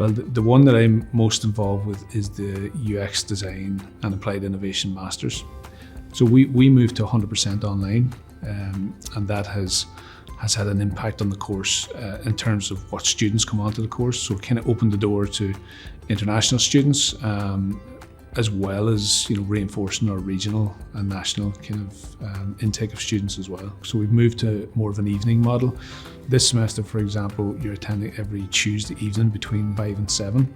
Well, the one that I'm most involved with is the UX Design and Applied Innovation Masters. So we moved to 100% online, and that has had an impact on the course in terms of what students come onto the course. So it kind of opened the door to international students, as well as reinforcing our regional and national kind of intake of students as well. So we've moved to more of an evening model. This semester, for example, you're attending every Tuesday evening between 5 and 7.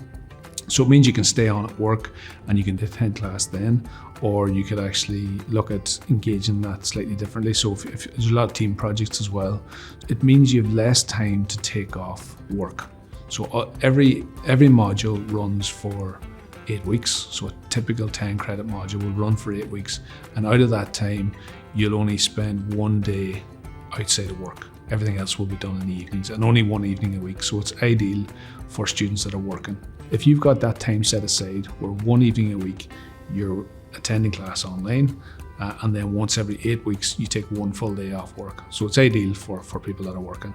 So it means you can stay on at work and you can attend class then, or you could actually look at engaging that slightly differently. So if there's a lot of team projects as well, it means you have less time to take off work. So every module runs for 8 weeks. So a typical 10 credit module will run for 8 weeks. And out of that time, you'll only spend 1 day outside of work. Everything else will be done in the evenings, and only 1 evening a week. So it's ideal for students that are working. If you've got that time set aside where 1 evening a week you're attending class online, and then once every 8 weeks you take 1 full day off work. So it's ideal for people that are working.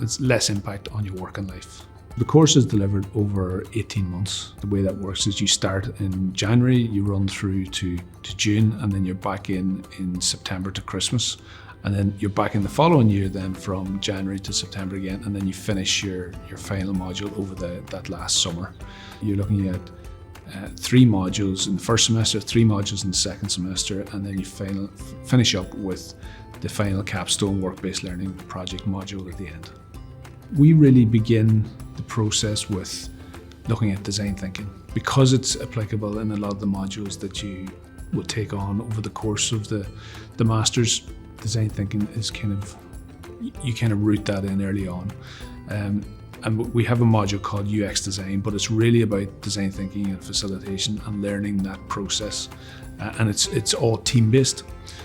It's less impact on your working life. The course is delivered over 18 months. The way that works is you start in January, you run through to June, and then you're back in September to Christmas. And then you're back in the following year then from January to September again, and then you finish your final module over that last summer. You're looking at 3 modules in the first semester, 3 modules in the second semester, and then you finish up with the final capstone work-based learning project module at the end. We really begin the process with looking at design thinking. Because it's applicable in a lot of the modules that you will take on over the course of the Masters, design thinking is you kind of root that in early on. And we have a module called UX Design, but it's really about design thinking and facilitation and learning that process. And it's all team-based.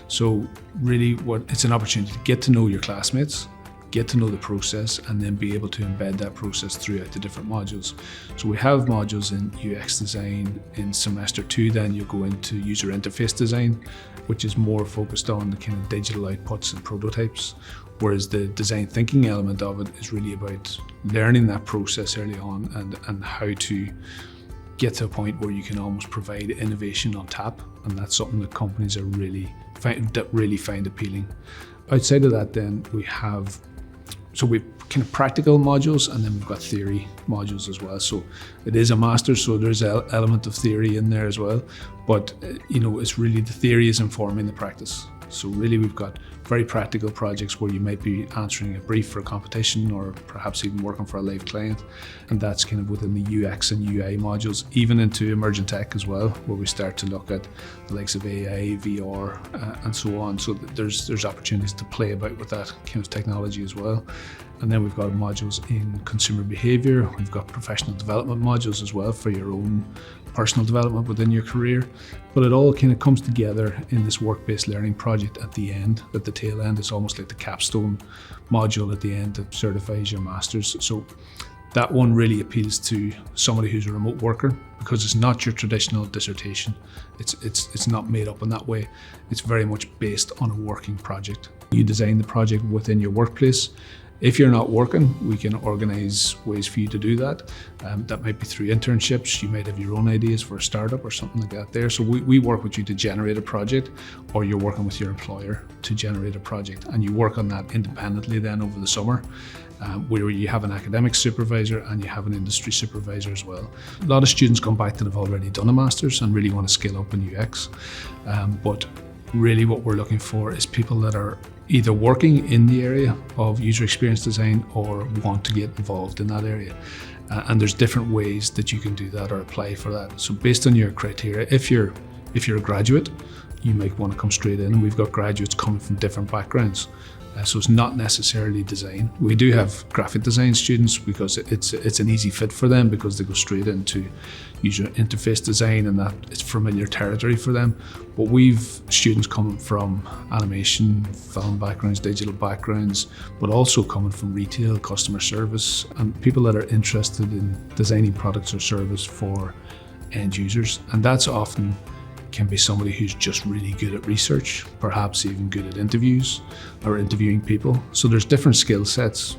So really it's an opportunity to get to know your classmates, get to know the process, and then be able to embed that process throughout the different modules. So we have modules in UX design. In semester 2, then you'll go into user interface design, which is more focused on the kind of digital outputs and prototypes, whereas the design thinking element of it is really about learning that process early on and how to get to a point where you can almost provide innovation on tap, and that's something that companies really find appealing. Outside of that, then we've kind of practical modules, and then we've got theory modules as well. So it is a master's, so there's an element of theory in there as well. But it's really the theory is informing the practice. So really we've got very practical projects where you might be answering a brief for a competition or perhaps even working for a live client. And that's kind of within the UX and UI modules, even into emerging tech as well, where we start to look at the likes of AI, VR, and so on. So there's opportunities to play about with that kind of technology as well. And then we've got modules in consumer behavior. We've got professional development modules as well for your own personal development within your career. But it all kind of comes together in this work-based learning project at the end, at the tail end. It's almost like the capstone module at the end that certifies your master's. So that one really appeals to somebody who's a remote worker, because it's not your traditional dissertation. It's not made up in that way. It's very much based on a working project. You design the project within your workplace. If you're not working, we can organise ways for you to do that. That might be through internships. You might have your own ideas for a startup or something like that there. So we work with you to generate a project, or you're working with your employer to generate a project, and you work on that independently then over the summer, where you have an academic supervisor and you have an industry supervisor as well. A lot of students come back that have already done a master's and really want to scale up in UX, but really what we're looking for is people that are either working in the area of user experience design or want to get involved in that area. And there's different ways that you can do that or apply for that. So based on your criteria, if you're a graduate, you might want to come straight in, and we've got graduates coming from different backgrounds. So it's not necessarily design. We do have graphic design students because it's an easy fit for them, because they go straight into user interface design and that it's familiar territory for them. But we've students coming from animation, film backgrounds, digital backgrounds, but also coming from retail, customer service, and people that are interested in designing products or service for end users. And that's often can be somebody who's just really good at research, perhaps even good at interviews or interviewing people. So there's different skill sets.